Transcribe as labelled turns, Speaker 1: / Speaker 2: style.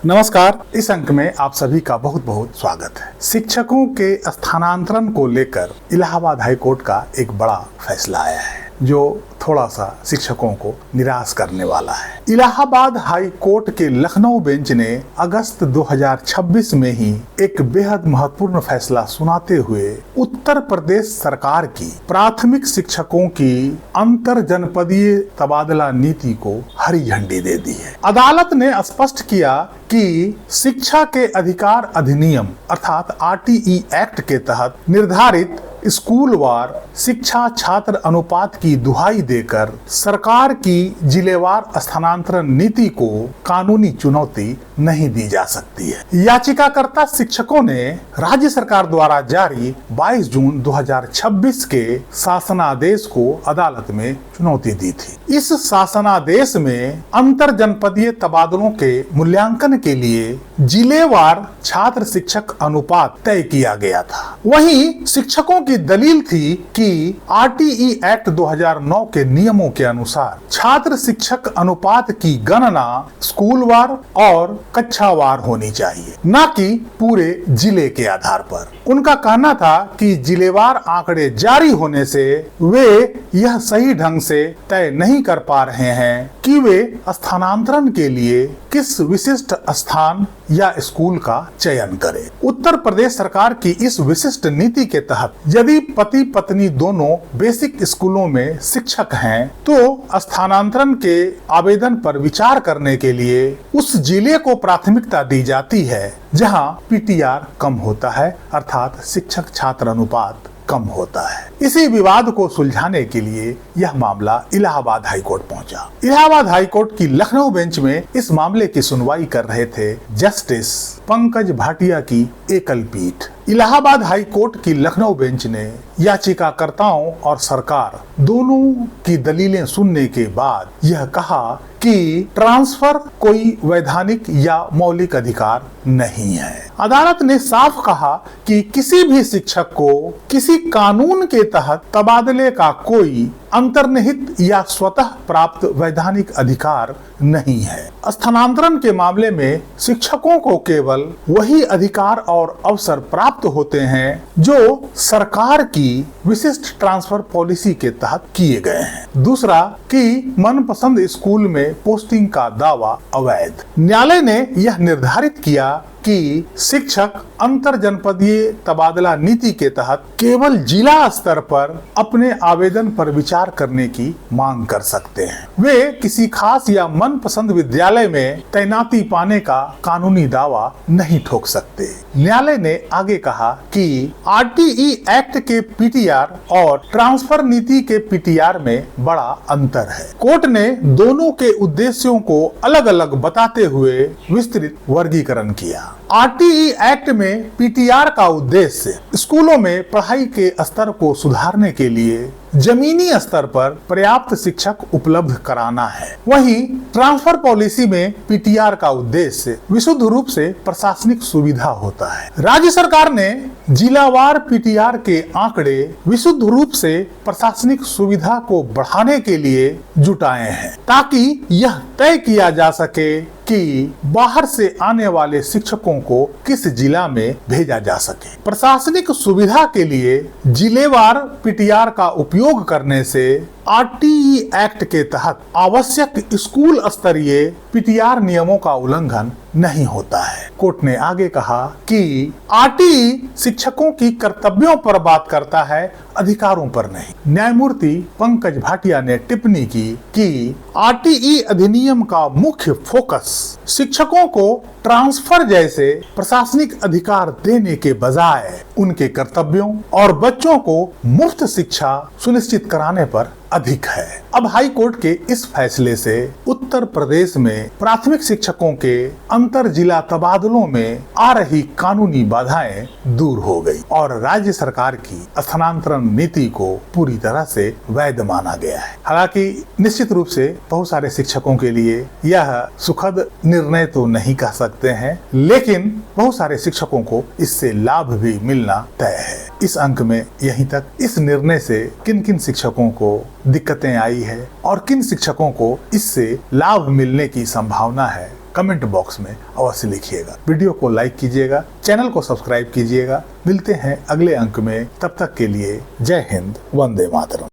Speaker 1: नमस्कार। इस अंक में आप सभी का बहुत बहुत स्वागत है। शिक्षकों के स्थानांतरण को लेकर इलाहाबाद हाई कोर्ट का एक बड़ा फैसला आया है जो थोड़ा सा शिक्षकों को निराश करने वाला है। इलाहाबाद हाई कोर्ट के लखनऊ बेंच ने अगस्त 2026 में ही एक बेहद महत्वपूर्ण फैसला सुनाते हुए उत्तर प्रदेश सरकार की प्राथमिक शिक्षकों की अंतर जनपदीय तबादला नीति को हरी झंडी दे दी है। अदालत ने स्पष्ट किया कि शिक्षा के अधिकार अधिनियम अर्थात RTE एक्ट के तहत निर्धारित स्कूलवार शिक्षा छात्र अनुपात की दुहाई देकर सरकार की जिलेवार स्थानांतरण नीति को कानूनी चुनौती नहीं दी जा सकती है। याचिकाकर्ता शिक्षकों ने राज्य सरकार द्वारा जारी 22 जून 2026 के शासनादेश को अदालत में चुनौती दी थी। इस शासनादेश में अंतर जनपदीय तबादलों के मूल्यांकन के लिए जिलेवार छात्र शिक्षक अनुपात तय किया गया था। वहीं शिक्षकों की दलील थी कि RTE एक्ट 2009 के नियमों के अनुसार छात्र शिक्षक अनुपात की गणना स्कूलवार और कक्षावार होनी चाहिए, न कि पूरे जिले के आधार पर। उनका कहना था कि जिलेवार आंकड़े जारी होने से वे यह सही ढंग से तय नहीं कर पा रहे हैं कि वे स्थानांतरण के लिए किस विशिष्ट स्थान या स्कूल का चयन करें। उत्तर प्रदेश सरकार की इस विशिष्ट नीति के तहत यदि पति पत्नी दोनों बेसिक स्कूलों में शिक्षक हैं तो स्थानांतरण के आवेदन पर विचार करने के लिए उस जिले को प्राथमिकता दी जाती है जहां PTR कम होता है अर्थात शिक्षक छात्र अनुपात कम होता है। इसी विवाद को सुलझाने के लिए यह मामला इलाहाबाद हाई कोर्ट पहुंचा। इलाहाबाद हाई कोर्ट की लखनऊ बेंच में इस मामले की सुनवाई कर रहे थे जस्टिस पंकज भाटिया की एकल पीठ। इलाहाबाद हाई कोर्ट की लखनऊ बेंच ने याचिकाकर्ताओं और सरकार दोनों की दलीलें सुनने के बाद यह कहा कि ट्रांसफर कोई वैधानिक या मौलिक अधिकार नहीं है। अदालत ने साफ कहा कि किसी भी शिक्षक को किसी कानून के तहत तबादले का कोई अंतर्निहित या स्वतः प्राप्त वैधानिक अधिकार नहीं है। स्थानांतरण के मामले में शिक्षकों को केवल वही अधिकार और अवसर प्राप्त होते हैं जो सरकार की विशिष्ट ट्रांसफर पॉलिसी के तहत किए गए हैं। दूसरा कि मनपसंद स्कूल में पोस्टिंग का दावा अवैध। न्यायालय ने यह निर्धारित किया कि शिक्षक अंतर जनपदीय तबादला नीति के तहत केवल जिला स्तर पर अपने आवेदन पर विचार करने की मांग कर सकते हैं। वे किसी खास या मनपसंद विद्यालय में तैनाती पाने का कानूनी दावा नहीं ठोक सकते। न्यायालय ने आगे कहा कि RTE एक्ट के PTR और ट्रांसफर नीति के PTR में बड़ा अंतर है। कोर्ट ने दोनों के उद्देश्यों को अलग अलग बताते हुए विस्तृत वर्गीकरण किया। RTE एक्ट में PTR का उद्देश्य स्कूलों में पढ़ाई के स्तर को सुधारने के लिए जमीनी स्तर पर पर्याप्त शिक्षक उपलब्ध कराना है। वहीं ट्रांसफर पॉलिसी में PTR का उद्देश्य विशुद्ध रूप से प्रशासनिक सुविधा होता है। राज्य सरकार ने जिलावार PTR के आंकड़े विशुद्ध रूप से प्रशासनिक सुविधा को बढ़ाने के लिए जुटाए हैं ताकि यह तय किया जा सके कि बाहर से आने वाले शिक्षकों को किस जिला में भेजा जा सके। प्रशासनिक सुविधा के लिए जिलेवार PTR का उपयोग करने से RTE एक्ट के तहत आवश्यक स्कूल स्तरीय PTR नियमों का उल्लंघन नहीं होता है। कोर्ट ने आगे कहा कि RTE शिक्षकों की कर्तव्यों पर बात करता है, अधिकारों पर नहीं। न्यायमूर्ति पंकज भाटिया ने टिप्पणी की कि RTE अधिनियम का मुख्य फोकस शिक्षकों को ट्रांसफर जैसे प्रशासनिक अधिकार देने के बजाय उनके कर्तव्यों और बच्चों को मुफ्त शिक्षा सुनिश्चित कराने पर अधिक है। अब हाई कोर्ट के इस फैसले से उत्तर प्रदेश में प्राथमिक शिक्षकों के अंतर जिला तबादलों में आ रही कानूनी बाधाएं दूर हो गई और राज्य सरकार की स्थानांतरण नीति को पूरी तरह से वैध माना गया है। हालांकि निश्चित रूप से बहुत सारे शिक्षकों के लिए यह सुखद निर्णय तो नहीं कह सकते हैं, लेकिन बहुत सारे शिक्षकों को इससे लाभ भी मिलना तय है। इस अंक में यहीं तक। इस निर्णय से किन किन शिक्षकों को दिक्कतें आई है और किन शिक्षकों को इससे लाभ मिलने की संभावना है, कमेंट बॉक्स में अवश्य लिखिएगा। वीडियो को लाइक कीजिएगा, चैनल को सब्सक्राइब कीजिएगा। मिलते हैं अगले अंक में, तब तक के लिए जय हिंद, वंदे मातरम।